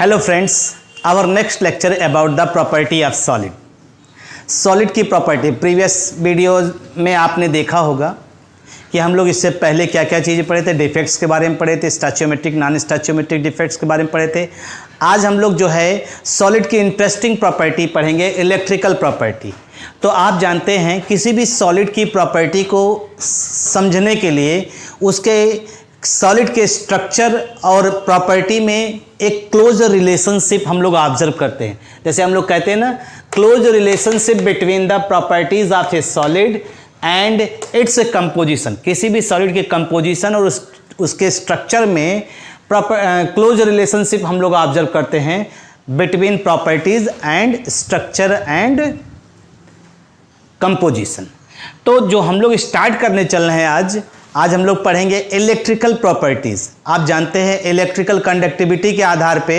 Hello friends, our next lecture about the property of solid. Solid की property previous video में आपने देखा होगा कि हम लोग इससे पहले क्या क्या चीज़ें पढ़े थे। डिफेक्ट्स के बारे में पढ़े थे, स्टैचियोमेट्रिक नॉन स्टैचियोमेट्रिक डिफेक्ट्स के बारे में पढ़े थे। आज हम लोग जो है सॉलिड की इंटरेस्टिंग प्रॉपर्टी पढ़ेंगे, इलेक्ट्रिकल प्रॉपर्टी। तो आप जानते हैं किसी भी सॉलिड की प्रॉपर्टी को समझने के लिए उसके सॉलिड के स्ट्रक्चर और प्रॉपर्टी में एक क्लोज रिलेशनशिप हम लोग ऑब्जर्व करते हैं। जैसे हम लोग कहते हैं ना, close relationship between the properties of A solid and its composition. किसी भी सॉलिड के कंपोजिशन और उसके स्ट्रक्चर में क्लोज रिलेशनशिप हम लोग ऑब्जर्व करते हैं between properties and structure and composition. तो जो हम लोग स्टार्ट करने चल रहे हैं आज हम लोग पढ़ेंगे इलेक्ट्रिकल प्रॉपर्टीज़। आप जानते हैं इलेक्ट्रिकल कंडक्टिविटी के आधार पे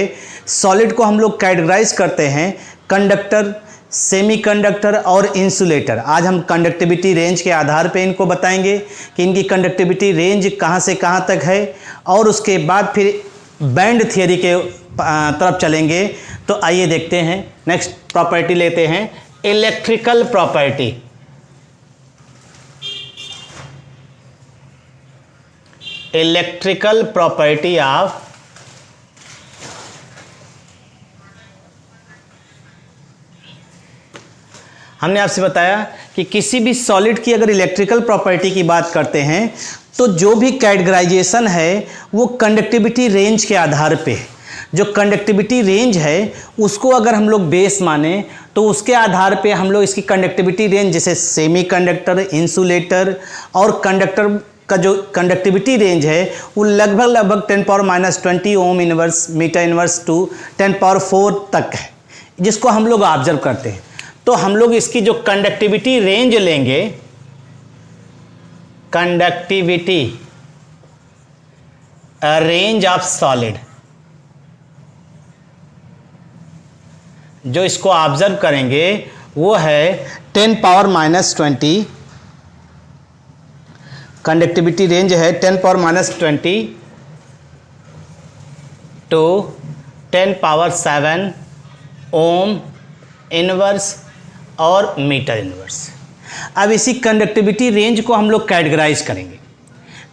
सॉलिड को हम लोग कैटेगराइज करते हैं कंडक्टर, सेमीकंडक्टर और इंसुलेटर। आज हम कंडक्टिविटी रेंज के आधार पे इनको बताएंगे कि इनकी कंडक्टिविटी रेंज कहाँ से कहाँ तक है, और उसके बाद फिर बैंड थियरी के तरफ चलेंगे। तो आइए देखते हैं, नेक्स्ट प्रॉपर्टी लेते हैं electrical property. Electrical property of हमने आपसे बताया कि किसी भी सॉलिड की अगर इलेक्ट्रिकल प्रॉपर्टी की बात करते हैं तो जो भी कैटेगराइजेशन है वो कंडक्टिविटी रेंज के आधार पे है। जो कंडक्टिविटी रेंज है उसको अगर हम लोग बेस माने तो उसके आधार पे हम लोग इसकी कंडक्टिविटी रेंज, जैसे सेमीकंडक्टर, इंसुलेटर और कंडक्टर का जो कंडक्टिविटी रेंज है वो लगभग 10⁻20 ohm inverse metre inverse to 10⁴ तक है, जिसको हम लोग ऑब्जर्व करते हैं। तो हम लोग इसकी जो कंडक्टिविटी रेंज लेंगे, कंडक्टिविटी रेंज ऑफ सॉलिड, जो इसको ऑब्जर्व करेंगे वो है 10⁻20। कंडक्टिविटी रेंज है 10⁻20 टू 10⁷ ओम इनवर्स और मीटर इनवर्स। अब इसी कंडक्टिविटी रेंज को हम लोग कैटेगराइज करेंगे,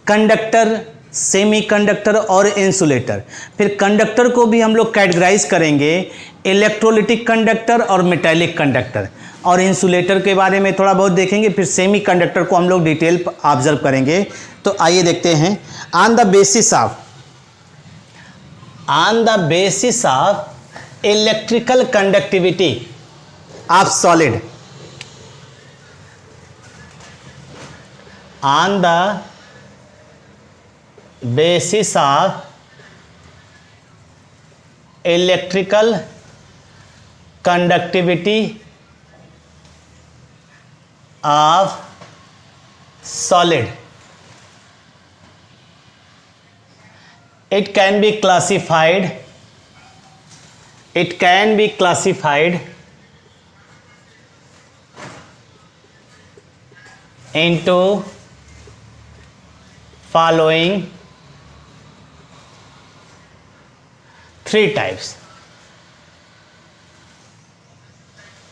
कंडक्टर, सेमीकंडक्टर और इंसुलेटर। फिर कंडक्टर को भी हम लोग कैटेगराइज करेंगे इलेक्ट्रोलिटिक कंडक्टर और मेटालिक कंडक्टर, और इंसुलेटर के बारे में थोड़ा बहुत देखेंगे। फिर सेमीकंडक्टर को हम लोग डिटेल ऑब्जर्व करेंगे। तो आइए देखते हैं, on the basis of electrical conductivity of solid, on the basis of electrical conductivity of solid, it can be classified into following 3 types।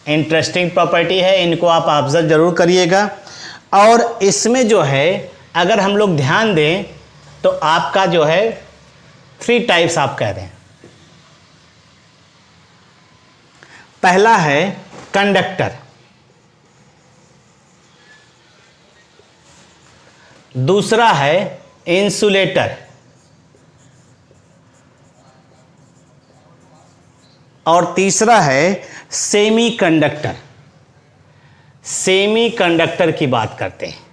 Interesting property है, इनको आप ऑब्जर्व जरूर करिएगा। और इसमें जो है अगर हम लोग ध्यान दें तो आपका जो है 3 टाइप्स आप कह रहे हैं। पहला है कंडक्टर, दूसरा है इंसुलेटर, और तीसरा है सेमीकंडक्टर। सेमीकंडक्टर की बात करते हैं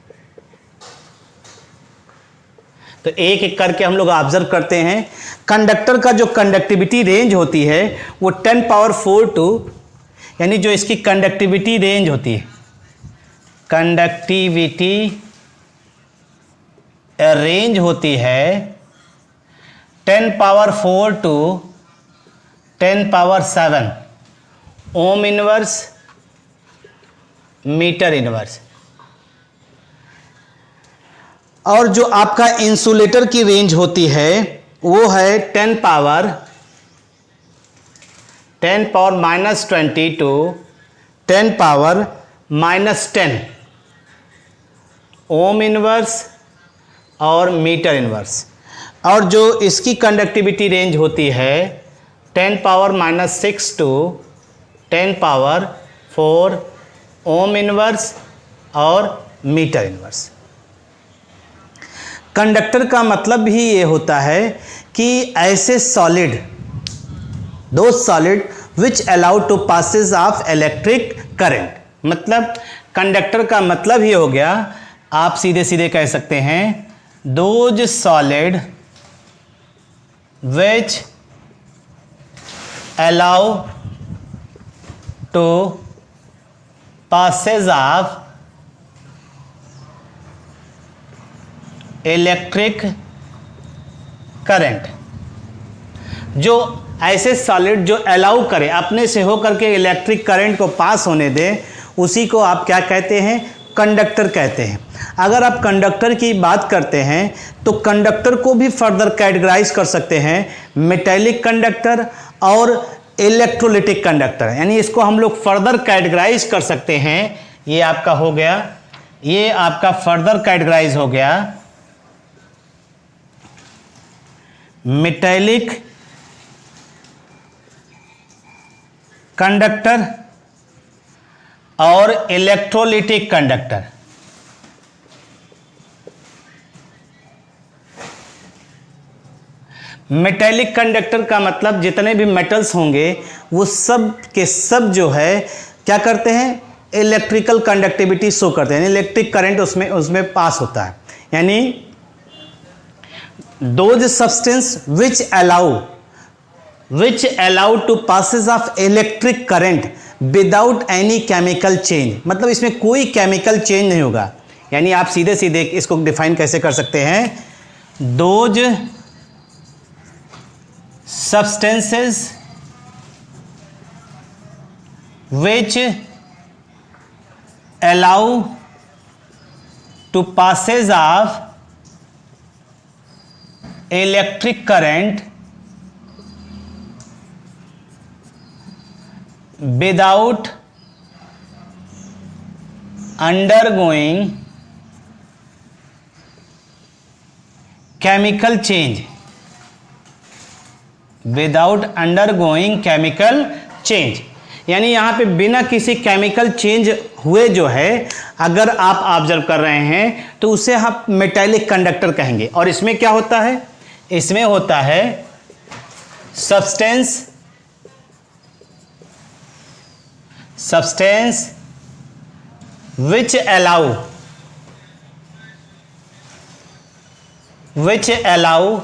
तो एक एक करके हम लोग ऑब्जर्व करते हैं। कंडक्टर का जो कंडक्टिविटी रेंज होती है वो 10⁴ टू, यानी जो इसकी कंडक्टिविटी रेंज होती है, कंडक्टिविटी रेंज होती है 10⁴ to 10⁷ ohm inverse metre inverse. और जो आपका इंसुलेटर की रेंज होती है वो है 10⁻ 10 power -20 to 10 power -10 ohm inverse और मीटर इनवर्स। और जो इसकी कंडक्टिविटी रेंज होती है 10 power -6 to 10 power 4 ohm inverse और मीटर इनवर्स। कंडक्टर का मतलब भी ये होता है कि ऐसे सॉलिड, दो solid which allow to passes of electric current. मतलब कंडक्टर का मतलब ही हो गया, आप सीधे सीधे कह सकते हैं those solid which allow to passes of electric current. जो ऐसे सॉलिड जो अलाउ करे, अपने से हो करके इलेक्ट्रिक करंट को पास होने दे, उसी को आप क्या कहते हैं? कंडक्टर कहते हैं। अगर आप कंडक्टर की बात करते हैं तो कंडक्टर को भी फर्दर कैटेगराइज कर सकते हैं मेटेलिक कंडक्टर और इलेक्ट्रोलिटिक कंडक्टर, यानी इसको हम लोग फर्दर कैटेगराइज कर सकते हैं। ये आपका हो गया, ये आपका फर्दर कैटेगराइज हो गया मेटेलिक कंडक्टर और इलेक्ट्रोलिटिक कंडक्टर। मेटेलिक कंडक्टर का मतलब जितने भी मेटल्स होंगे वो सब के सब जो है क्या करते हैं? इलेक्ट्रिकल कंडक्टिविटी शो करते हैं, इलेक्ट्रिक करंट उसमें पास होता है। यानी those substance which allow to passes of electric current without any chemical change। मतलब इसमें कोई केमिकल चेंज नहीं होगा। यानी आप सीधे सीधे इसको डिफाइन कैसे कर सकते हैं? Those substances which allow to passes of electric current without undergoing chemical change, without undergoing chemical change. यानी यहाँ पे बिना किसी केमिकल चेंज हुए जो है अगर आप ऑब्जर्व कर रहे हैं तो उसे आप मेटेलिक कंडक्टर कहेंगे। और इसमें क्या होता है? इसमें होता है substance which allow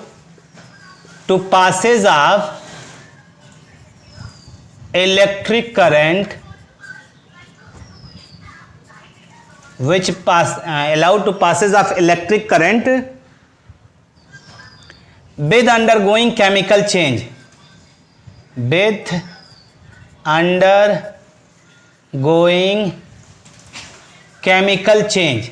to passes of electric current allow to passes of electric current with undergoing chemical change, with undergoing chemical change,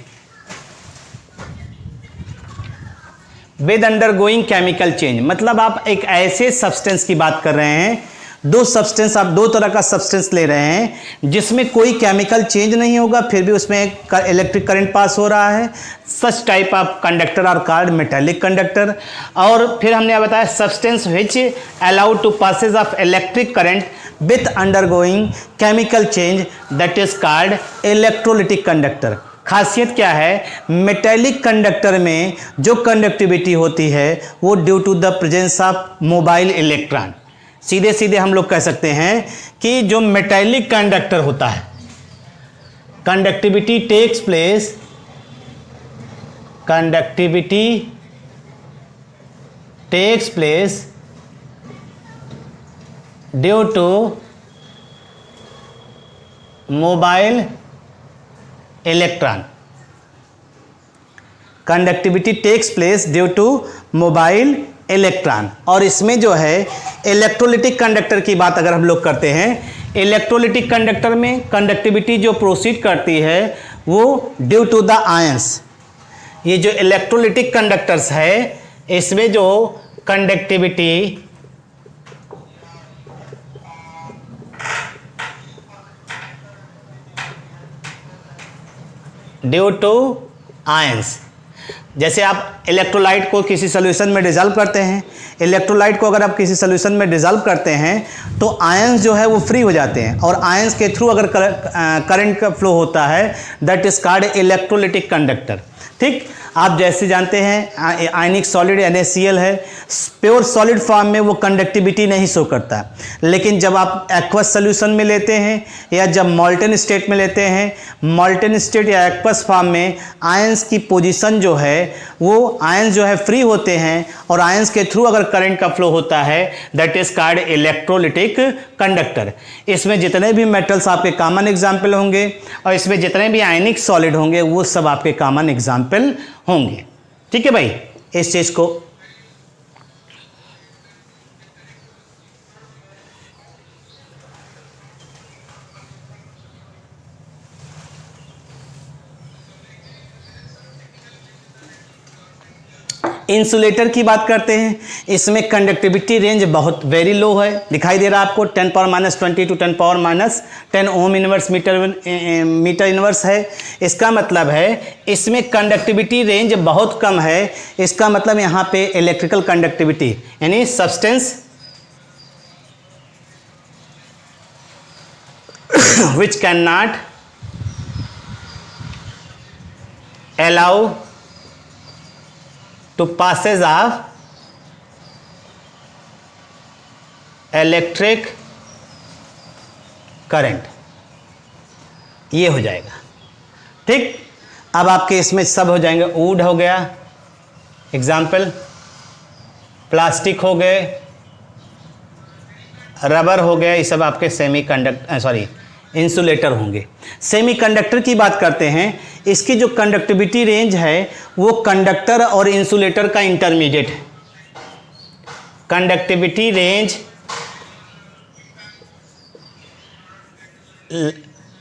with undergoing chemical change. मतलब आप एक ऐसे सब्सटेंस की बात कर रहे हैं, दो सब्सटेंस, आप दो तरह का सब्सटेंस ले रहे हैं जिसमें कोई केमिकल चेंज नहीं होगा, फिर भी उसमें इलेक्ट्रिक करंट पास हो रहा है। Such type of conductor are called metallic conductor. और फिर हमने बताया substance which allow to passage of electric current with undergoing chemical change, that is called electrolytic conductor. खासियत क्या है? मेटेलिक कंडक्टर में जो कंडक्टिविटी होती है वो due to the presence of mobile electron. सीधे सीधे हम लोग कह सकते हैं कि जो मेटेलिक कंडक्टर होता है, conductivity takes place due to mobile electron. Conductivity takes place due to mobile electron. और इसमें जो है इलेक्ट्रोलिटिक कंडक्टर की बात अगर हम लोग करते हैं, इलेक्ट्रोलिटिक कंडक्टर में कंडक्टिविटी जो प्रोसीड करती है वो ड्यू टू द आयंस। ये जो इलेक्ट्रोलिटिक कंडक्टर्स है इसमें जो कंडक्टिविटी ड्यू टू आयंस। जैसे आप इलेक्ट्रोलाइट को किसी सॉल्यूशन में डिजॉल्व करते हैं, इलेक्ट्रोलाइट को अगर आप किसी सॉल्यूशन में डिजॉल्व करते हैं तो आयंस जो है वो फ्री हो जाते हैं, और आयंस के थ्रू अगर करंट का फ्लो होता है that is called electrolytic conductor. ठीक, आप जैसे जानते हैं आयनिक सॉलिड NaCl है, प्योर सॉलिड फॉर्म में वो कंडक्टिविटी नहीं शो करता, लेकिन जब आप एक्वस सोल्यूशन में लेते हैं या जब मॉल्टन स्टेट में लेते हैं, मॉल्टन स्टेट या एक्वस फॉर्म में आयंस की पोजीशन जो है वो आयंस जो है फ्री होते हैं, और आयंस के थ्रू अगर करंट का फ्लो होता है that is called electrolytic conductor. इसमें जितने भी मेटल्स आपके कॉमन एग्जाम्पल होंगे और इसमें जितने भी आयनिक सॉलिड होंगे वो सब आपके कॉमन एग्जाम्पल होंगे। ठीक है भाई, इस चीज को इंसुलेटर की बात करते हैं। इसमें कंडक्टिविटी रेंज बहुत वेरी लो है, दिखाई दे रहा है आपको 10 power -20 to 10 power -10 ohm inverse metre inverse है। इसका मतलब है इसमें कंडक्टिविटी रेंज बहुत कम है। इसका मतलब यहाँ पे इलेक्ट्रिकल कंडक्टिविटी यानी substance which cannot allow to passage of electric current, ये हो जाएगा। ठीक, अब आपके इसमें सब हो जाएंगे। वुड हो गया एग्जाम्पल, प्लास्टिक हो गए, रबर हो गया, ये सब आपके इंसुलेटर होंगे। सेमीकंडक्टर की बात करते हैं, इसकी जो कंडक्टिविटी रेंज है वो कंडक्टर और इंसुलेटर का इंटरमीडिएट है।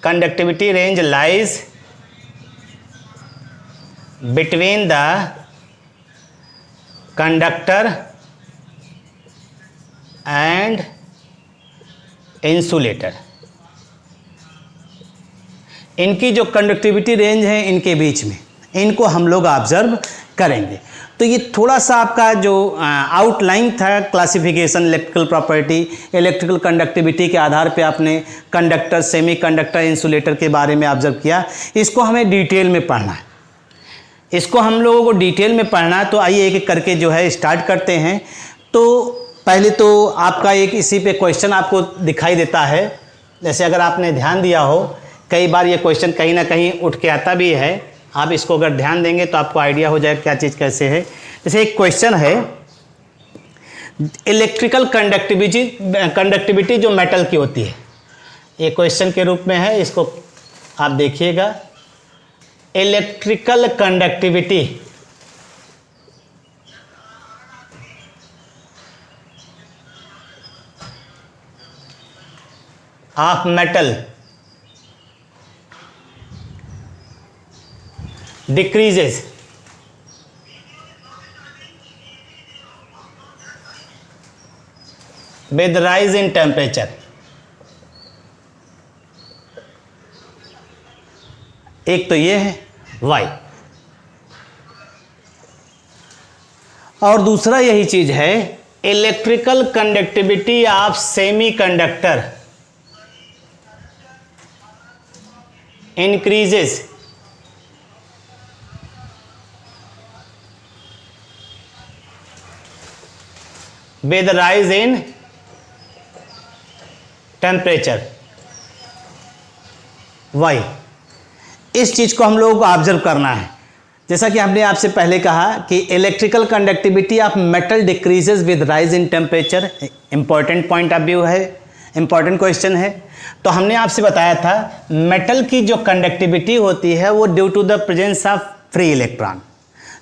Conductivity range lies between the conductor and insulator. इनकी जो कंडक्टिविटी रेंज है इनके बीच में, इनको हम लोग ऑब्जर्व करेंगे। तो ये थोड़ा सा आपका जो आउटलाइन था classification electrical property, electrical conductivity के आधार पे आपने कंडक्टर, सेमीकंडक्टर, इंसुलेटर के बारे में ऑब्जर्व किया। इसको हमें डिटेल में पढ़ना है, इसको हम लोगों को डिटेल में पढ़ना है। तो आइए एक एक करके जो है स्टार्ट करते हैं। तो पहले तो आपका एक इसी पे क्वेश्चन आपको दिखाई देता है। जैसे अगर आपने ध्यान दिया हो, कई बार ये क्वेश्चन कहीं ना कहीं उठ के आता भी है, आप इसको अगर ध्यान देंगे तो आपको आइडिया हो जाएगा क्या चीज़ कैसे है। जैसे एक क्वेश्चन है, इलेक्ट्रिकल कंडक्टिविटी जो मेटल की होती है, ये क्वेश्चन के रूप में है, इसको आप देखिएगा। Electrical conductivity of metal decreases with rise in temperature। एक तो ये है y, और दूसरा यही चीज है electrical conductivity of semiconductor increases with rise in temperature y। इस चीज को हम लोगों को ऑब्जर्व करना है। जैसा कि हमने आपसे पहले कहा कि electrical conductivity of metal decreases with rise in temperature, important point of view है, इंपॉर्टेंट क्वेश्चन है। तो हमने आपसे बताया था मेटल की जो कंडक्टिविटी होती है वो due to the presence of free electron,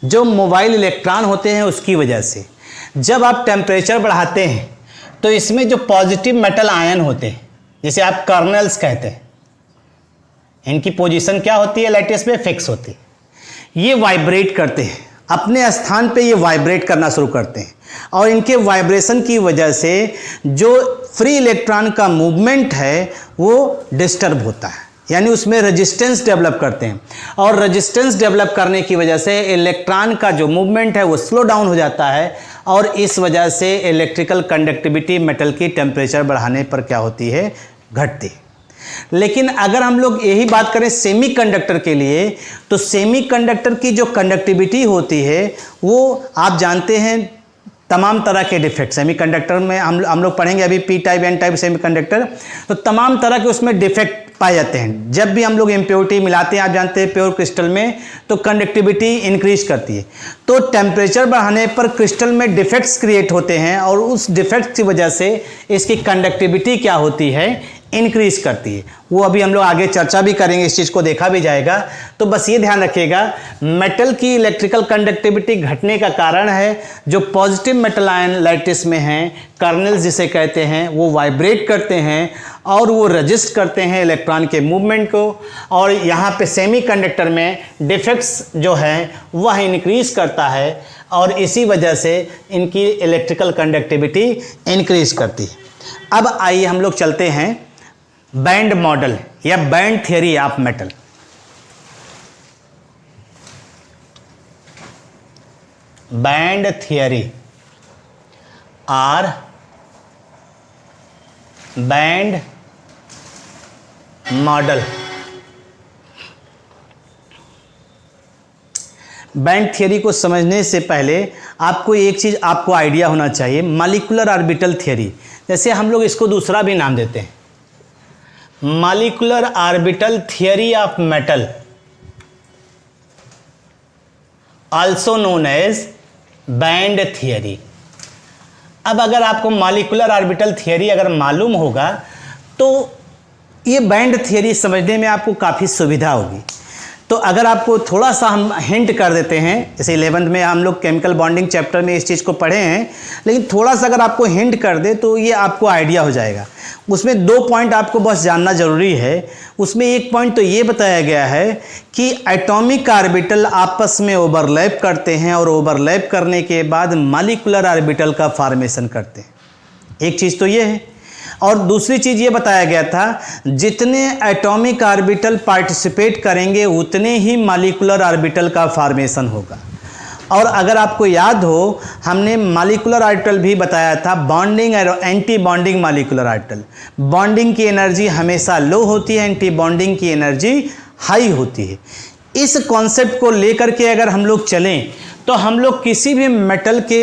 जो मोबाइल इलेक्ट्रॉन होते हैं उसकी वजह से। जब आप टेम्परेचर बढ़ाते हैं तो इसमें जो पॉजिटिव मेटल आयन होते हैं, जिसे आप कर्नल्स कहते हैं, इनकी पोजीशन क्या होती है, लैटिस में फिक्स होती है। ये वाइब्रेट करते हैं, अपने स्थान पे ये वाइब्रेट करना शुरू करते हैं, और इनके वाइब्रेशन की वजह से जो फ्री इलेक्ट्रॉन का मूवमेंट है वो डिस्टर्ब होता है। यानी उसमें रेजिस्टेंस डेवलप करते हैं, और रेजिस्टेंस डेवलप करने की वजह से इलेक्ट्रॉन का जो मूवमेंट है वो स्लो डाउन हो जाता है, और इस वजह से इलेक्ट्रिकल कंडक्टिविटी मेटल की टेम्परेचर बढ़ाने पर क्या होती है, घटती है। लेकिन अगर हम लोग यही बात करें सेमीकंडक्टर के लिए, तो सेमीकंडक्टर की जो कंडक्टिविटी होती है वो आप जानते हैं तमाम तरह के डिफेक्ट सेमीकंडक्टर में हम लोग पढ़ेंगे अभी P type N type semiconductor, तो तमाम तरह के उसमें डिफेक्ट पाए जाते हैं। जब भी हम लोग इम्प्योरिटी मिलाते हैं, आप जानते हैं प्योर क्रिस्टल में, तो कंडक्टिविटी इंक्रीज करती है। तो टेम्परेचर बढ़ाने पर क्रिस्टल में डिफेक्ट्स क्रिएट होते हैं, और उस डिफेक्ट की वजह से इसकी कंडक्टिविटी क्या होती है, इंक्रीज करती है। वो अभी हम लोग आगे चर्चा भी करेंगे, इस चीज़ को देखा भी जाएगा। तो बस ये ध्यान रखिएगा, मेटल की इलेक्ट्रिकल कंडक्टिविटी घटने का कारण है जो पॉजिटिव मेटल आयन लैटिस में हैं, कर्नल्स जिसे कहते हैं, वो वाइब्रेट करते हैं और वो रजिस्ट करते हैं इलेक्ट्रॉन के मूवमेंट को, और यहाँ पे सेमीकंडक्टर में डिफेक्ट्स जो हैं वह इंक्रीज करता है, और इसी वजह से इनकी इलेक्ट्रिकल कंडक्टिविटी इंक्रीज करती है। अब आइए हम लोग चलते हैं बैंड मॉडल या band theory of metal. Band theory और बैंड मॉडल। बैंड थियरी को समझने से पहले आपको एक चीज़ आपको आइडिया होना चाहिए, मॉलिक्यूलर ऑर्बिटल थियरी। जैसे हम लोग इसको दूसरा भी नाम देते हैं, molecular orbital theory of metal, also known as band theory. अब अगर आपको मॉलिक्यूलर ऑर्बिटल थियरी अगर मालूम होगा तो ये बैंड थियरी समझने में आपको काफ़ी सुविधा होगी। तो अगर आपको थोड़ा सा हम हिंट कर देते हैं, जैसे 11th में हम लोग केमिकल बॉन्डिंग चैप्टर में इस चीज़ को पढ़े हैं, लेकिन थोड़ा सा अगर आपको हिंट कर दे तो ये आपको आइडिया हो जाएगा। उसमें 2 पॉइंट आपको बस जानना ज़रूरी है। उसमें एक पॉइंट तो ये बताया गया है कि एटॉमिक ऑर्बिटल आपस में ओवरलैप करते हैं, और ओवरलैप करने के बाद मॉलिक्यूलर ऑर्बिटल का फॉर्मेशन करते हैं। एक चीज़ तो ये है, और दूसरी चीज़ ये बताया गया था जितने एटॉमिक ऑर्बिटल पार्टिसिपेट करेंगे उतने ही मॉलिक्यूलर ऑर्बिटल का फॉर्मेशन होगा। और अगर आपको याद हो, हमने मॉलिक्यूलर ऑर्बिटल भी बताया था, बॉन्डिंग और anti bonding molecular orbital. Bonding की एनर्जी हमेशा लो होती है, एंटी बॉन्डिंग की एनर्जी हाई होती है। इस कॉन्सेप्ट को लेकर के अगर हम लोग चलें तो हम लोग किसी भी मेटल के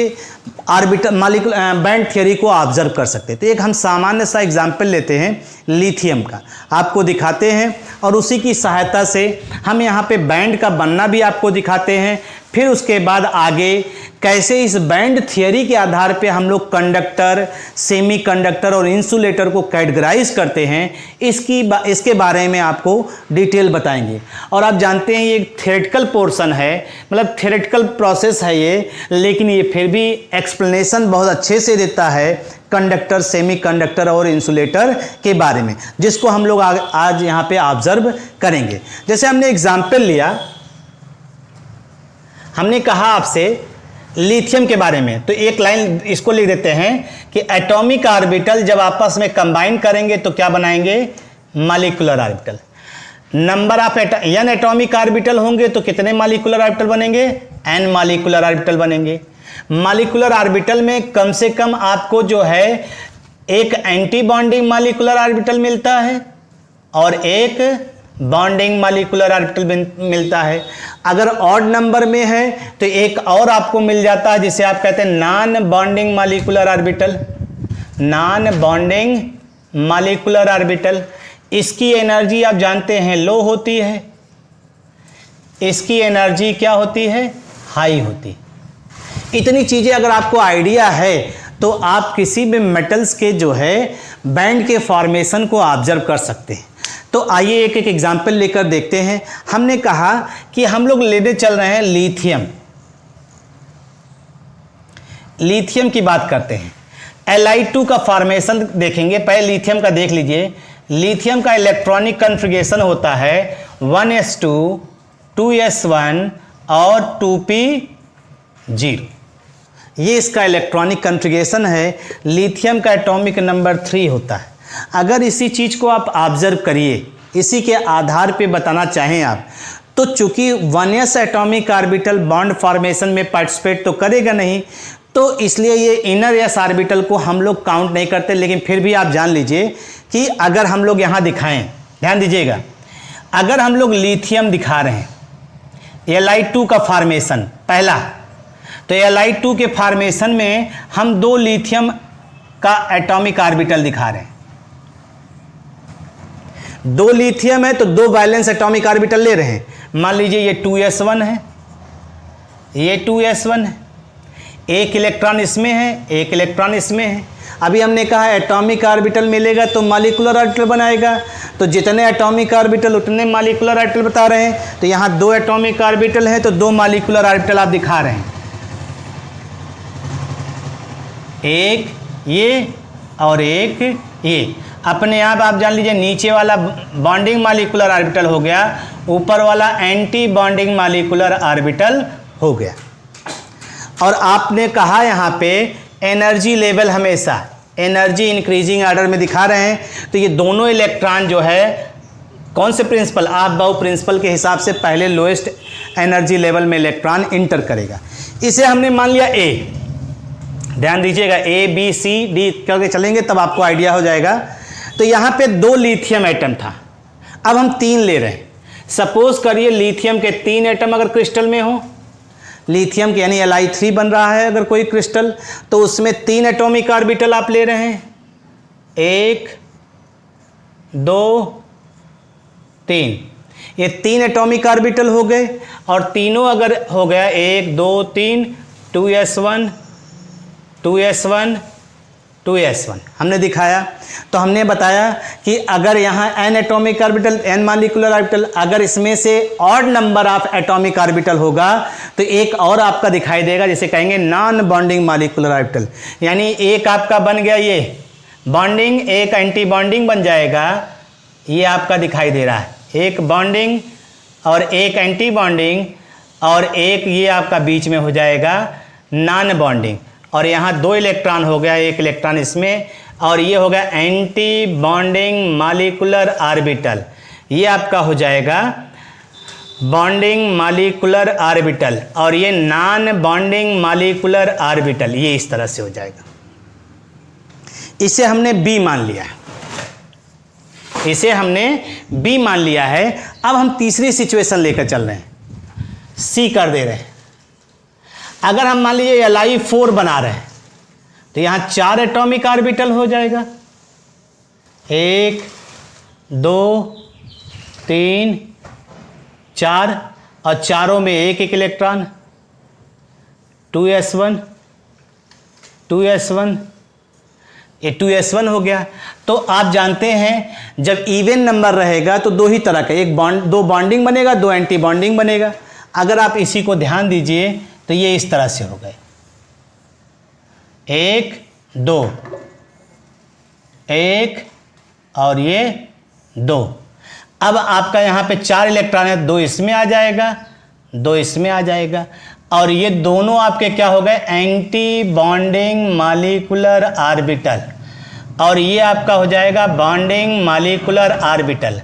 ऑर्बिटल मॉलिक्यूलर बैंड थियरी को ऑब्जर्व कर सकते हैं। तो एक हम सामान्य सा एग्जाम्पल लेते हैं लिथियम का, आपको दिखाते हैं, और उसी की सहायता से हम यहाँ पे बैंड का बनना भी आपको दिखाते हैं। फिर उसके बाद आगे कैसे इस बैंड थियरी के आधार पे हम लोग कंडक्टर, सेमीकंडक्टर और इंसुलेटर को कैटेगराइज करते हैं, इसके बारे में आपको डिटेल बताएंगे। और आप जानते हैं ये एक थ्योरेटिकल पोर्शन है, मतलब थ्योरेटिकल प्रोसेस है ये, लेकिन ये फिर भी एक्सप्लेनेशन बहुत अच्छे से देता है कंडक्टर, सेमीकंडक्टर और इंसुलेटर के बारे में, जिसको हम लोग आज यहाँ पे ऑब्जर्व करेंगे। जैसे हमने एग्जाम्पल लिया, हमने कहा आपसे लिथियम के बारे में, तो एक लाइन इसको लिख देते हैं कि एटॉमिक ऑर्बिटल जब आपस में कंबाइन करेंगे तो क्या बनाएंगे, molecular orbital. Number of n atomic orbital होंगे तो कितने मॉलिक्यूलर ऑर्बिटल बनेंगे, n मॉलिक्यूलर ऑर्बिटल बनेंगे। मॉलिक्यूलर ऑर्बिटल में कम से कम आपको जो है एक एंटी बॉन्डिंग मॉलिक्यूलर ऑर्बिटल मिलता है और एक बॉन्डिंग मॉलिक्यूलर ऑर्बिटल मिलता है। अगर ऑड नंबर में है तो एक और आपको मिल जाता है जिसे आप कहते हैं non bonding molecular orbital. Non bonding molecular orbital, इसकी एनर्जी आप जानते हैं लो होती है, इसकी एनर्जी क्या होती है, हाई होती है। इतनी चीज़ें अगर आपको आइडिया है तो आप किसी भी मेटल्स के जो है बैंड के फॉर्मेशन को ऑब्जर्व कर सकते हैं। तो आइए एक एक एग्जाम्पल लेकर देखते हैं। हमने कहा कि हम लोग लेने चल रहे हैं लिथियम। लिथियम की बात करते हैं, Li2 का फॉर्मेशन देखेंगे। पहले लिथियम का देख लीजिए। लिथियम का इलेक्ट्रॉनिक कन्फिगरेशन होता है 1s2, 2s1 और 2p0। ये इसका इलेक्ट्रॉनिक कन्फिगरेशन है। लिथियम का एटॉमिक नंबर 3 होता है। अगर इसी चीज़ को आप ऑब्जर्व करिए इसी के आधार पे बताना चाहें आप, तो चूंकि 1s atomic orbital bond formation में पार्टिसिपेट तो करेगा नहीं, तो इसलिए ये इनर s ऑर्बिटल को हम लोग काउंट नहीं करते। लेकिन फिर भी आप जान लीजिए कि अगर हम लोग यहाँ दिखाएं, ध्यान दीजिएगा, अगर हम लोग लिथियम दिखा रहे हैं Li2 का फॉर्मेशन पहला, तो Li2 के फॉर्मेशन में हम 2 लिथियम का एटॉमिक ऑर्बिटल दिखा रहे हैं। 2 लिथियम है तो 2 वैलेंस एटॉमिक ऑर्बिटल ले रहे हैं। मान लीजिए ये 2s1 है, ये 2s1 है, एक इलेक्ट्रॉन इसमें है, एक इलेक्ट्रॉन इसमें है। अभी हमने कहा एटॉमिक ऑर्बिटल मिलेगा तो मॉलिक्यूलर ऑर्बिटल बनाएगा, तो जितने एटॉमिक ऑर्बिटल उतने मॉलिक्यूलर ऑर्बिटल बता रहे हैं। तो यहाँ 2 एटॉमिक ऑर्बिटल है तो 2 मॉलिक्यूलर ऑर्बिटल आप दिखा रहे हैं, एक ये और एक ये। अपने आप जान लीजिए नीचे वाला बॉन्डिंग मॉलिक्यूलर ऑर्बिटल हो गया, ऊपर वाला एंटी बॉन्डिंग मॉलिक्यूलर ऑर्बिटल हो गया। और आपने कहा यहाँ पे एनर्जी लेवल हमेशा एनर्जी इंक्रीजिंग ऑर्डर में दिखा रहे हैं, तो ये दोनों इलेक्ट्रॉन जो है कौन से प्रिंसिपल, आप बाउ प्रिंसिपल के हिसाब से पहले लोएस्ट एनर्जी लेवल में इलेक्ट्रॉन इंटर करेगा। इसे हमने मान लिया ए, ध्यान दीजिएगा A B C D करके चलेंगे तब आपको आइडिया हो जाएगा। तो यहाँ पे 2 लिथियम एटम था, अब हम 3 ले रहे हैं। सपोज करिए लिथियम के 3 एटम अगर क्रिस्टल में हो, लिथियम के यानी Li3 बन रहा है अगर कोई क्रिस्टल, तो उसमें 3 एटॉमिक ऑर्बिटल आप ले रहे हैं, 1 2 3। ये 3 एटॉमिक ऑर्बिटल हो गए, और तीनों अगर हो गया 1 2 3, 2s1 2s1 2s1 हमने दिखाया। तो हमने बताया कि अगर यहाँ n atomic orbital n molecular orbital, अगर इसमें से odd number of atomic orbital होगा तो एक और आपका दिखाई देगा जिसे कहेंगे नॉन बॉन्डिंग मॉलिक्यूलर ऑर्बिटल। यानी एक आपका बन गया ये बॉन्डिंग, एक एंटी बॉन्डिंग बन जाएगा, ये आपका दिखाई दे रहा है, एक बॉन्डिंग और एक एंटी बॉन्डिंग, और एक ये आपका बीच में हो जाएगा नॉन बॉन्डिंग। और यहाँ 2 इलेक्ट्रॉन हो गया, एक इलेक्ट्रॉन इसमें, और ये हो गया एंटी बॉन्डिंग मॉलिक्यूलर ऑर्बिटल, ये आपका हो जाएगा बॉन्डिंग मॉलिक्यूलर ऑर्बिटल, और ये नॉन बॉन्डिंग मॉलिक्यूलर ऑर्बिटल, ये इस तरह से हो जाएगा। इसे हमने बी मान लिया है, इसे हमने बी मान लिया है। अब हम तीसरी सिचुएशन लेकर चल रहे हैं, सी कर दे रहे हैं। अगर हम मान लीजिए Li4 बना रहे हैं तो यहाँ 4 एटॉमिक ऑर्बिटल हो जाएगा, 1 2 3 4, और चारों में एक एक इलेक्ट्रॉन, 2s1 2s1, ये 2s1 हो गया। तो आप जानते हैं जब इवन नंबर रहेगा तो 2 ही तरह का, एक बॉन्ड 2 बॉन्डिंग बनेगा, 2 एंटी बॉन्डिंग बनेगा। अगर आप इसी को ध्यान दीजिए तो ये इस तरह से हो गए, 1 2 1 और ये 2। अब आपका यहाँ पे 4 इलेक्ट्रॉन है, 2 इसमें आ जाएगा, 2 इसमें आ जाएगा, और ये दोनों आपके क्या हो गए एंटी बॉन्डिंग मॉलिक्यूलर ऑर्बिटल, और ये आपका हो जाएगा बॉन्डिंग मॉलिक्यूलर ऑर्बिटल।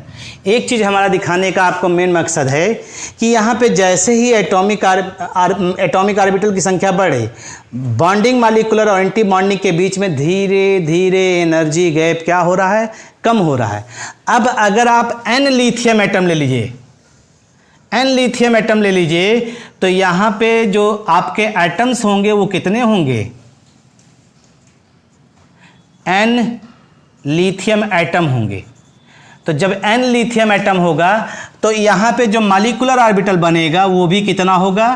एक चीज़ हमारा दिखाने का आपको मेन मकसद है कि यहाँ पे जैसे ही एटॉमिक ऑर्बिटल की संख्या बढ़े, बॉन्डिंग मॉलिक्यूलर और एंटी बॉन्डिंग के बीच में धीरे धीरे एनर्जी गैप क्या हो रहा है, कम हो रहा है। अब अगर आप n लिथियम एटम ले लीजिए, n लिथियम एटम ले लीजिए, तो यहाँ पे जो आपके एटम्स होंगे वो कितने होंगे, n लिथियम एटम होंगे। तो जब n लिथियम एटम होगा तो यहाँ पे जो मॉलिक्यूलर ऑर्बिटल बनेगा वो भी कितना होगा,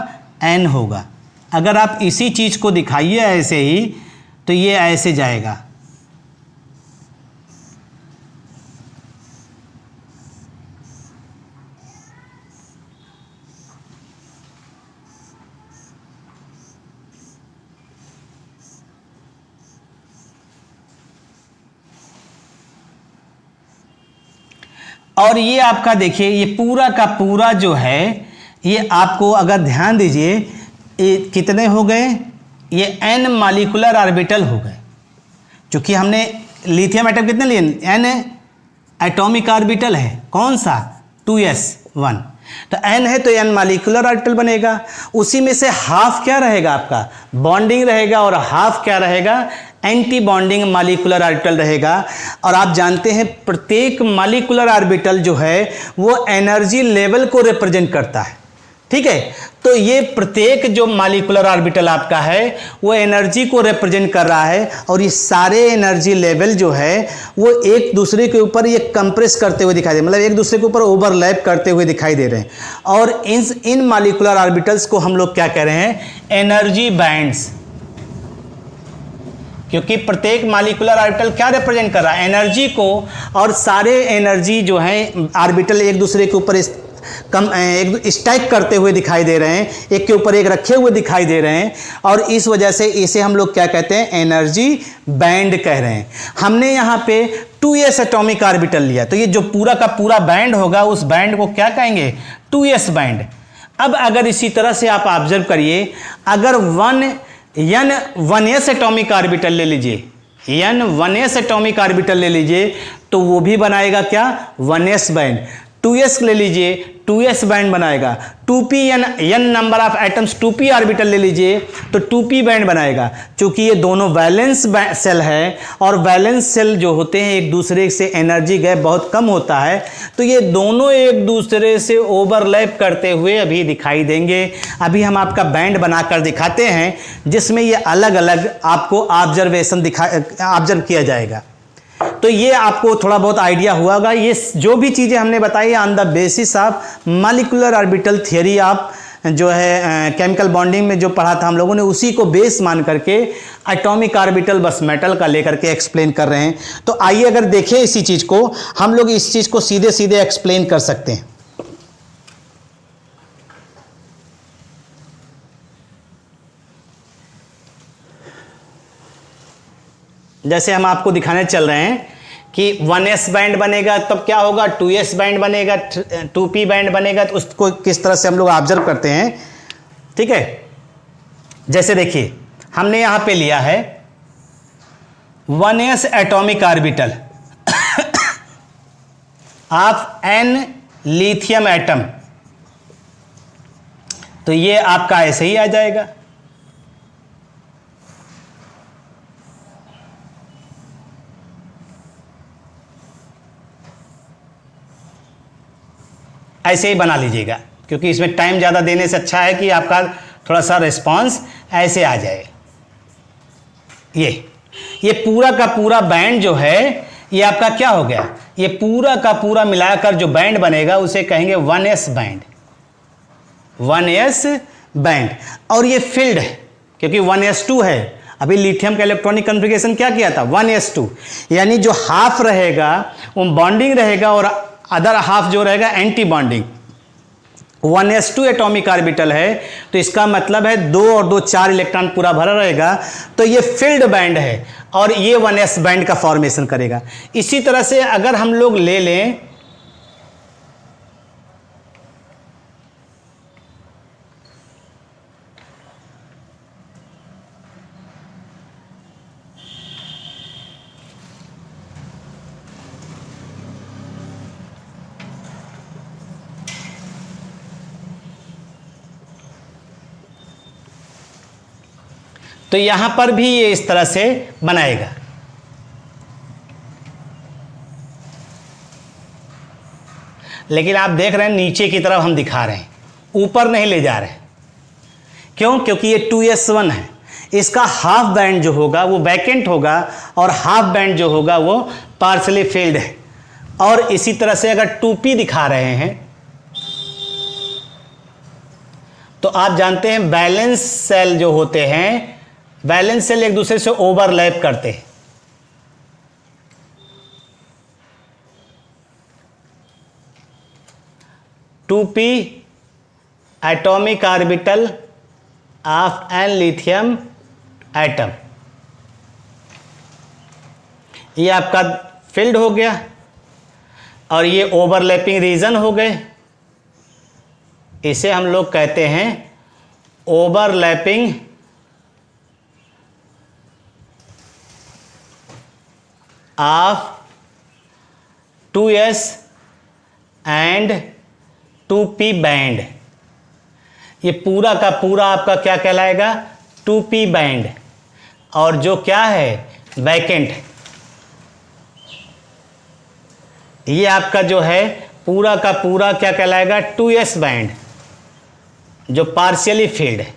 n होगा। अगर आप इसी चीज़ को दिखाइए ऐसे ही तो ये ऐसे जाएगा, और ये आपका देखिए ये पूरा का पूरा जो है ये आपको अगर ध्यान दीजिए ये कितने हो गए, ये n मॉलिक्यूलर ऑर्बिटल हो गए। क्योंकि हमने लिथियम एटम कितने लिए, एटॉमिक ऑर्बिटल है, कौन सा, 2s1। तो n है तो n मॉलिक्यूलर ऑर्बिटल बनेगा। उसी में से हाफ क्या रहेगा आपका, बॉन्डिंग रहेगा, और हाफ क्या रहेगा, एंटी बॉन्डिंग मॉलिक्यूलर ऑर्बिटल रहेगा। और आप जानते हैं प्रत्येक मॉलिक्यूलर ऑर्बिटल जो है वो एनर्जी लेवल को रिप्रेजेंट करता है, ठीक है। तो ये प्रत्येक जो मॉलिक्यूलर ऑर्बिटल आपका है वो एनर्जी को रिप्रेजेंट कर रहा है, और ये सारे एनर्जी लेवल जो है वो एक दूसरे के ऊपर ये कंप्रेस करते हुए दिखाई दे, मतलब एक दूसरे के ऊपर ओवरलैप करते हुए दिखाई दे रहे हैं। और इन मॉलिक्यूलर ऑर्बिटल्स को हम लोग क्या कह रहे हैं, एनर्जी बैंड्स, क्योंकि प्रत्येक मॉलिक्यूलर ऑर्बिटल क्या रिप्रेजेंट कर रहा है, एनर्जी को। और सारे एनर्जी जो है ऑर्बिटल एक दूसरे के ऊपर एक स्टैक करते हुए दिखाई दे रहे हैं, एक के ऊपर एक रखे हुए दिखाई दे रहे हैं, और इस वजह से इसे हम लोग क्या कहते हैं, एनर्जी बैंड कह रहे हैं। हमने यहाँ पे 2s एटॉमिक ऑर्बिटल लिया, तो ये जो पूरा का पूरा बैंड होगा उस बैंड को क्या कहेंगे, 2s बैंड। अब अगर इसी तरह से आप ऑब्जर्व करिए, अगर 1s एटॉमिक ऑर्बिटल ले लीजिए, n1s एटॉमिक ऑर्बिटल ले लीजिए, तो वो भी बनाएगा क्या, 1s बैंड। 2s ले लीजिए, 2s बैंड बनाएगा। 2p n number of atoms 2p orbital ले लीजिए तो 2p बैंड बनाएगा। क्योंकि ये दोनों वैलेंस सेल है, और वैलेंस सेल जो होते हैं एक दूसरे से एनर्जी गैप बहुत कम होता है, तो ये दोनों एक दूसरे से ओवरलैप करते हुए अभी दिखाई देंगे। अभी हम आपका बैंड बनाकर दिखाते हैं जिसमें ये अलग अलग आपको ऑब्जर्व किया जाएगा। तो ये आपको थोड़ा बहुत आइडिया हुआ होगा। ये जो भी चीज़ें हमने बताई on the basis of molecular orbital theory, आप जो है केमिकल बॉन्डिंग में जो पढ़ा था हम लोगों ने, उसी को बेस मान करके एटॉमिक ऑर्बिटल बस मेटल का लेकर के एक्सप्लेन कर रहे हैं। तो आइए अगर देखें इसी चीज़ को, हम लोग इस चीज़ को सीधे सीधे एक्सप्लेन कर सकते हैं। जैसे हम आपको दिखाने चल रहे हैं कि 1s बैंड बनेगा तब क्या होगा, 2s बैंड बनेगा, 2p बैंड बनेगा, तो उसको किस तरह से हम लोग ऑब्जर्व करते हैं, ठीक है। जैसे देखिए हमने यहां पे लिया है 1s atomic orbital of n lithium atom, तो ये आपका ऐसे ही आ जाएगा। ऐसे ही बना लीजिएगा, क्योंकि इसमें टाइम ज़्यादा देने से अच्छा है कि आपका थोड़ा सा रिस्पांस ऐसे आ जाए। ये पूरा का पूरा बैंड जो है ये आपका क्या हो गया, ये पूरा का पूरा मिलाकर जो बैंड बनेगा उसे कहेंगे 1s बैंड, 1s बैंड। और ये फील्ड है क्योंकि 1s2 है। अभी लिथियम का इलेक्ट्रॉनिक कॉन्फ़िगरेशन क्या किया था, 1s2, यानी जो हाफ रहेगा वो बॉन्डिंग रहेगा और अदर हाफ जो रहेगा anti bonding. 1s2 atomic orbital है तो इसका मतलब है 2 और 2 4 इलेक्ट्रॉन पूरा भरा रहेगा, तो ये फील्ड बैंड है और ये 1s बैंड का फॉर्मेशन करेगा। इसी तरह से अगर हम लोग ले लें तो यहां पर भी ये इस तरह से बनाएगा। लेकिन आप देख रहे हैं नीचे की तरफ हम दिखा रहे हैं, ऊपर नहीं ले जा रहे। क्यों? क्योंकि ये 2s1 है, इसका हाफ बैंड जो होगा वो वैकेंट होगा और हाफ बैंड जो होगा वो पार्शली फिल्ड है। और इसी तरह से अगर 2p दिखा रहे हैं तो आप जानते हैं बैलेंस सेल जो होते हैं, बैलेंस सेल एक दूसरे से ओवरलैप करते हैं। Two p atomic orbital of an lithium atom, ये आपका फील्ड हो गया और ये ओवरलैपिंग रीजन हो गए। इसे हम लोग कहते हैं overlapping of 2s and 2p band, ये पूरा का पूरा आपका क्या कहलाएगा, 2p बैंड। और जो क्या है, वैकेंट, ये आपका जो है पूरा का पूरा क्या कहलाएगा, 2s बैंड, जो पार्शियली फील्ड है।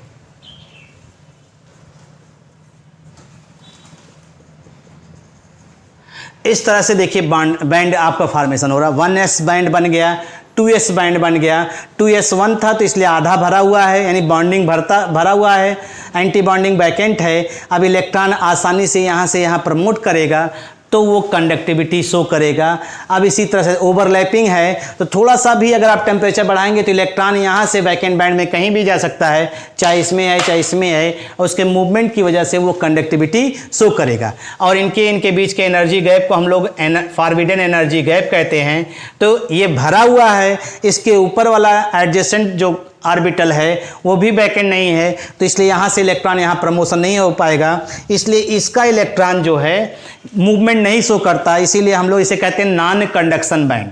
इस तरह से देखिए बैंड आपका फॉर्मेशन हो रहा है। 1s बैंड बन गया, 2s बैंड बन गया। 2s1 था तो इसलिए आधा भरा हुआ है, यानी बॉन्डिंग भरा हुआ है, एंटी बॉन्डिंग वैकेंट है। अब इलेक्ट्रॉन आसानी से यहाँ से यहाँ प्रमोट करेगा तो वो कंडक्टिविटी शो करेगा। अब इसी तरह से ओवरलैपिंग है तो थोड़ा सा भी अगर आप टेम्परेचर बढ़ाएंगे तो इलेक्ट्रॉन यहाँ से वैकेंट बैंड में कहीं भी जा सकता है, चाहे इसमें है चाहे इसमें है, और उसके मूवमेंट की वजह से वो कंडक्टिविटी शो करेगा। और इनके बीच के एनर्जी गैप को हम लोग फॉरबिडन एनर्जी गैप कहते हैं। तो ये भरा हुआ है, इसके ऊपर वाला एडजेसेंट जो ऑर्बिटल है वो भी वैकेंट नहीं है, तो इसलिए यहाँ से इलेक्ट्रॉन यहाँ प्रमोशन नहीं हो पाएगा, इसलिए इसका इलेक्ट्रॉन जो है मूवमेंट नहीं शो करता, इसीलिए हम लोग इसे कहते हैं नॉन कंडक्शन बैंड।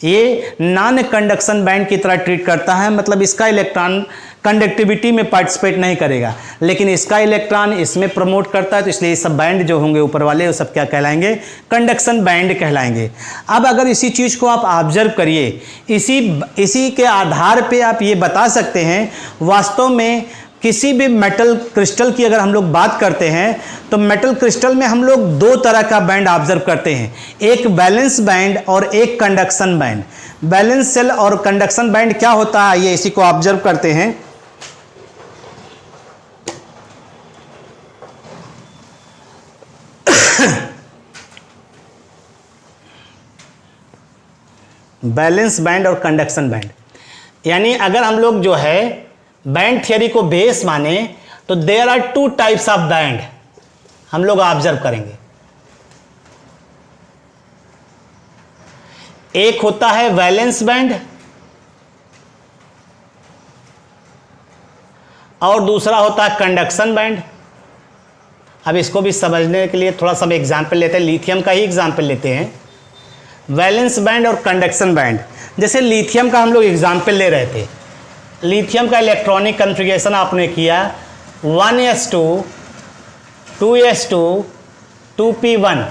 ये नॉन कंडक्शन बैंड की तरह ट्रीट करता है, मतलब इसका इलेक्ट्रॉन कंडक्टिविटी में पार्टिसिपेट नहीं करेगा, लेकिन इसका इलेक्ट्रॉन इसमें प्रमोट करता है, तो इसलिए ये सब बैंड जो होंगे ऊपर वाले वो सब क्या कहलाएंगे, कंडक्शन बैंड कहलाएंगे। अब अगर इसी चीज़ को आप ऑब्जर्व करिए, इसी के आधार पे आप ये बता सकते हैं, वास्तव में किसी भी मेटल क्रिस्टल की अगर हम लोग बात करते हैं तो मेटल क्रिस्टल में हम लोग दो तरह का बैंड ऑब्जर्व करते हैं, एक वैलेंस बैंड और एक कंडक्शन बैंड। वैलेंस सेल और कंडक्शन बैंड क्या होता है, ये इसी को ऑब्जर्व करते हैं। बैलेंस बैंड और कंडक्शन बैंड, यानी अगर हम लोग जो है बैंड थियरी को बेस माने तो there are two types of band हम लोग ऑब्जर्व करेंगे। एक होता है वैलेंस बैंड और दूसरा होता है कंडक्शन बैंड। अब इसको भी समझने के लिए थोड़ा सा एग्जाम्पल लेते हैं, लिथियम का ही एग्जाम्पल लेते हैं। वैलेंस बैंड और कंडक्शन बैंड, जैसे लिथियम का हम लोग एग्जाम्पल ले रहे थे, लिथियम का इलेक्ट्रॉनिक कॉन्फ़िगरेशन आपने किया 1s2 2s2 2p1।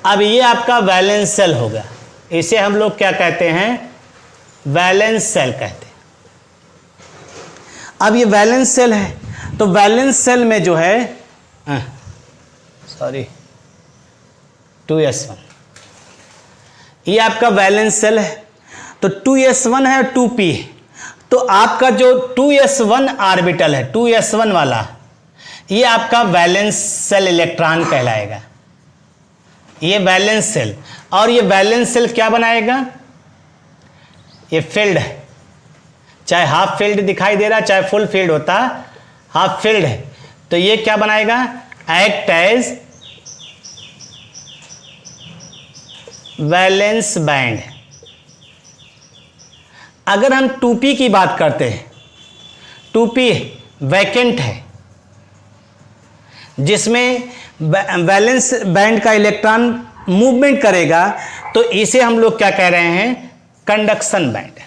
अब ये आपका वैलेंस सेल होगा, इसे हम लोग क्या कहते हैं, वैलेंस सेल कहते हैं। अब ये वैलेंस सेल है, तो वैलेंस सेल में जो है 2s1, ये आपका वैलेंस सेल है, तो 2s1 है और 2p है, तो आपका जो 2s1 ऑर्बिटल है, 2s1 वाला, ये आपका वैलेंस सेल इलेक्ट्रॉन कहलाएगा, ये वैलेंस सेल। और ये वैलेंस सेल क्या बनाएगा, ये फील्ड है, चाहे हाफ फील्ड दिखाई दे रहा चाहे फुल फील्ड होता, हाफ फील्ड है, तो ये क्या बनाएगा, एक्ट एज वैलेंस बैंड। अगर हम 2p की बात करते हैं, 2p वैकेंट है, जिसमें वैलेंस बैंड का इलेक्ट्रॉन मूवमेंट करेगा, तो इसे हम लोग क्या कह रहे हैं, कंडक्शन बैंड।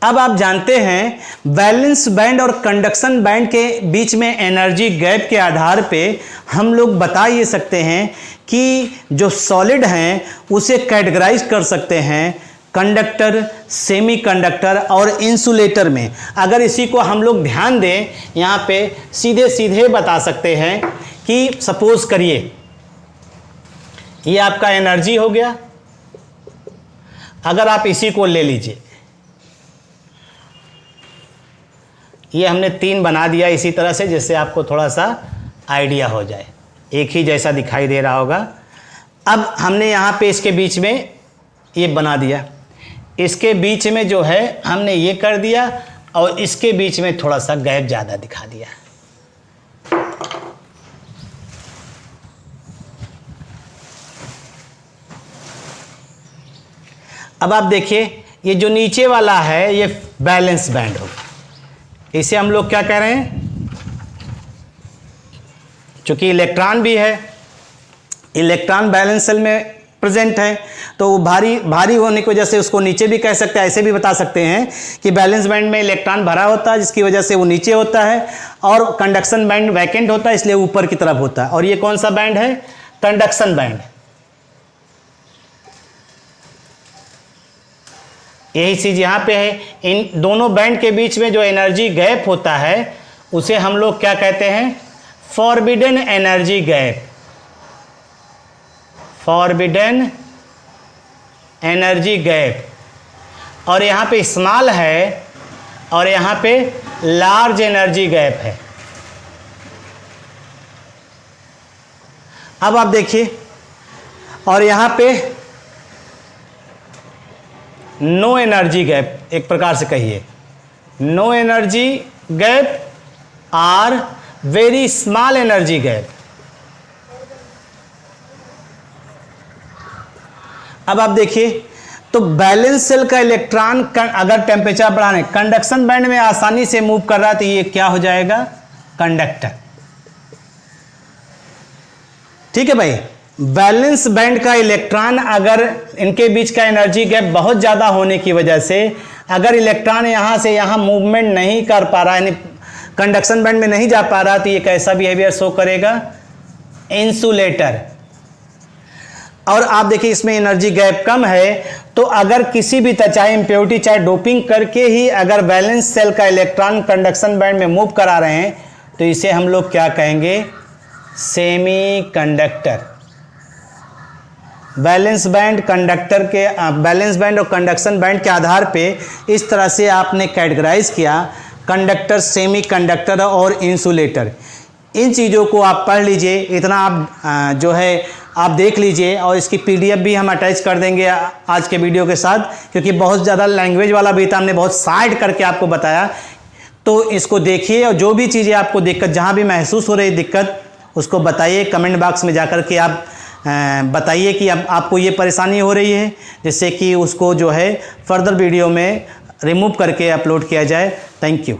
अब आप जानते हैं वैलेंस बैंड और कंडक्शन बैंड के बीच में एनर्जी गैप के आधार पे हम लोग बता ये सकते हैं कि जो सॉलिड हैं उसे कैटेगराइज कर सकते हैं कंडक्टर, सेमीकंडक्टर और इंसुलेटर में। अगर इसी को हम लोग ध्यान दें, यहाँ पे सीधे सीधे बता सकते हैं कि सपोज करिए ये आपका एनर्जी हो गया, अगर आप इसी को ले लीजिए, ये हमने 3 बना दिया इसी तरह से, जिससे आपको थोड़ा सा आइडिया हो जाए, एक ही जैसा दिखाई दे रहा होगा। अब हमने यहाँ पे इसके बीच में ये बना दिया, इसके बीच में जो है हमने ये कर दिया, और इसके बीच में थोड़ा सा गैप ज़्यादा दिखा दिया। अब आप देखिए ये जो नीचे वाला है ये बैलेंस बैंड होगा, इसे हम लोग क्या कह रहे हैं, चूँकि इलेक्ट्रॉन भी है, इलेक्ट्रॉन बैलेंस सेल में प्रेजेंट है, तो वो भारी होने की वजह से उसको नीचे भी कह सकते हैं, ऐसे भी बता सकते हैं कि बैलेंस बैंड में इलेक्ट्रॉन भरा होता है जिसकी वजह से वो नीचे होता है, और कंडक्शन बैंड वैकेंट होता है इसलिए ऊपर की तरफ होता है। और ये कौन सा बैंड है? Conduction band. यही चीज यहाँ पे है। इन दोनों बैंड के बीच में जो एनर्जी गैप होता है उसे हम लोग क्या कहते हैं? Forbidden energy gap. Forbidden energy gap. और यहाँ पे स्मॉल है और यहाँ पे लार्ज एनर्जी गैप है। अब आप देखिए, और यहाँ पे नो एनर्जी गैप, एक प्रकार से कहिए no energy gap are very small energy gap. अब आप देखिए, तो बैलेंस सेल का इलेक्ट्रॉन अगर टेम्परेचर बढ़ाने कंडक्शन बैंड में आसानी से मूव कर रहा है तो ये क्या हो जाएगा? कंडक्टर। ठीक है भाई। बैलेंस बैंड का इलेक्ट्रॉन अगर इनके बीच का एनर्जी गैप बहुत ज़्यादा होने की वजह से अगर इलेक्ट्रॉन यहाँ से यहाँ मूवमेंट नहीं कर पा रहा, यानी कंडक्शन बैंड में नहीं जा पा रहा, तो ये कैसा बिहेवियर शो करेगा? इंसुलेटर। और आप देखिए इसमें एनर्जी गैप कम है, तो अगर किसी भी चाहे इम्प्योरिटी चाहे डोपिंग करके ही अगर बैलेंस सेल का इलेक्ट्रॉन कंडक्शन बैंड में मूव करा रहे हैं तो इसे हम लोग क्या कहेंगे? Semi conductor. Balance band conductor के बैलेंस बैंड और कंडक्शन बैंड के आधार पे इस तरह से आपने कैटेगराइज किया, कंडक्टर, सेमी कंडक्टर और इंसुलेटर। इन चीज़ों को आप पढ़ लीजिए, इतना आप जो है आप देख लीजिए, और इसकी पीडीएफ भी हम अटैच कर देंगे आज के वीडियो के साथ, क्योंकि बहुत ज़्यादा लैंग्वेज वाला भी था, हमने बहुत साइड करके आपको बताया। तो इसको देखिए और जो भी चीज़ें आपको दिक्कत, जहाँ भी महसूस हो रही दिक्कत, उसको बताइए कमेंट बॉक्स में जाकर के। आप बताइए कि अब आपको ये परेशानी हो रही है, जिससे कि उसको जो है फर्दर वीडियो में रिमूव करके अपलोड किया जाए। Thank you.